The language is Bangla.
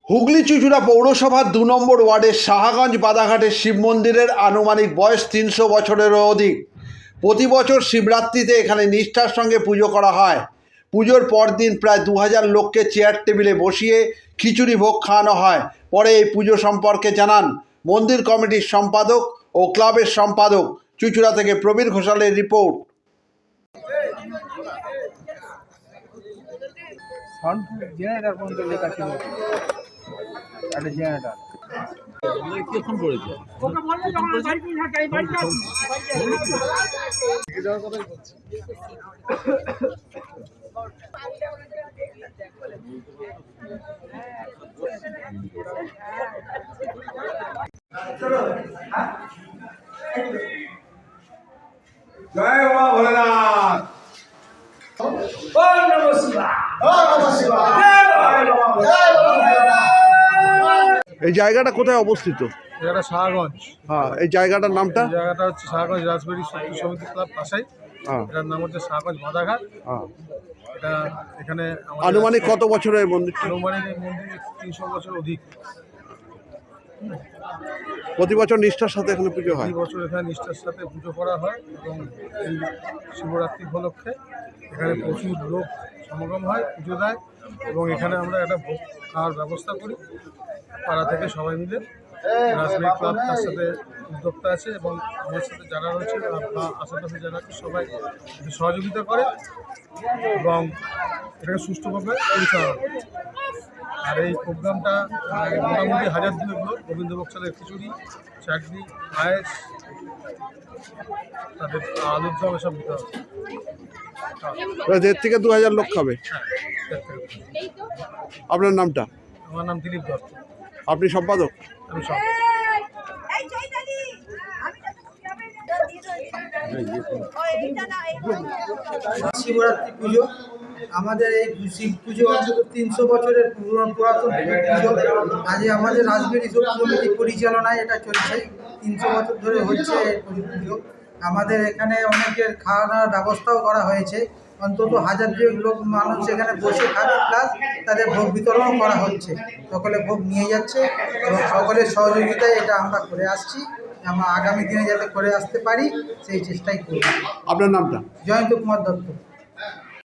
হুগলি চুঁচুড়া পৌরসভার ২ নম্বর ওয়ার্ডের সাহাগঞ্জ বাদাঘাটের শিব মন্দিরের আনুমানিক বয়স ৩০০ বছরেরও অধিক। প্রতি বছর শিবরাত্রিতে এখানে নিষ্ঠার সঙ্গে পুজো করা হয়। পুজোর পরদিন প্রায় ২০০০ লোককে চেয়ার টেবিলে বসিয়ে খিচুড়ি ভোগ খাওয়ানো হয়। পরে এই পুজো সম্পর্কে জানান মন্দির কমিটির সম্পাদক ও ক্লাবের সম্পাদক। চুঁচুড়া থেকে প্রবীর ঘোষালের রিপোর্ট। জয় বাবা ভোলেনাথ। এই জায়গাটা কোথায় অবস্থিত? এটা শাহগঞ্জ। হ্যাঁ, এই জায়গাটার নামটা? জায়গাটা হচ্ছে শাহগঞ্জ রাজবাড়ি শক্তি সমিতি ক্লাব পাশেই। এটার নাম হচ্ছে শাহগঞ্জ বাদাঘাট। এটা এখানে আনুমানিক কত বছরের মন্দির? আনুমানিক এই মন্দির ৩০০ বছর অধিক। প্রতি বছর নিষ্ঠার সাথে এখানে পুজো হয়। এই বছর এখানে নিষ্ঠার সাথে পুজো করা হয় এবং এই শিবরাত্রি উপলক্ষে এখানে প্রচুর লোক সমাগম হয়, পুজো দেয় এবং এখানে আমরা একটা ভোগ খাওয়ার ব্যবস্থা করি। পাড়া থেকে সবাই মিলে রাজবাড়ি ক্লাব তার সাথে উদ্যোক্তা আছে এবং আমার সাথে যারা রয়েছে বা আশেপাশে যারা আছে সবাই সহযোগিতা করে এবং এটাকে সুষ্ঠুভাবে পরিচালনা করে। আর এই প্রোগ্রামটা মোটামুটি ১০০০ লোক গোবিন্দভোগ চালের খিচুড়ি, চাটনি, পায়েস, তাদের আলুর দম এসব দিতে হবে। ১,৫০০ থেকে ২,০০০ লোক খাবে। আপনার নামটা? আমার নাম দিলীপ দত্ত। আপনি সম্পাদক? আমি সব শিবরাত্রি পুজো আমাদের এই শিব পুজো অন্তত ৩০০ বছরের পুরাতন পুজো। আজকে আমাদের রাজবাড়ি সমিতি পরিচালনায় এটা চলছে, ৩০০ বছর ধরে হচ্ছে এই পুজো। আমাদের এখানে অনেকের খাওয়া দাওয়ার ব্যবস্থাও করা হয়েছে, অন্তত ১০০০ লোক মানুষ এখানে বসে খাবে, প্লাস তাদের ভোগ বিতরণও করা হচ্ছে। সকলে ভোগ নিয়ে যাচ্ছে এবং সকলের সহযোগিতায় এটা আমরা করে আসছি। আমরা আগামী দিনে যাতে করে আসতে পারি সেই চেষ্টাই করি। আপনার নামটা? জয়ন্ত কুমার দত্ত।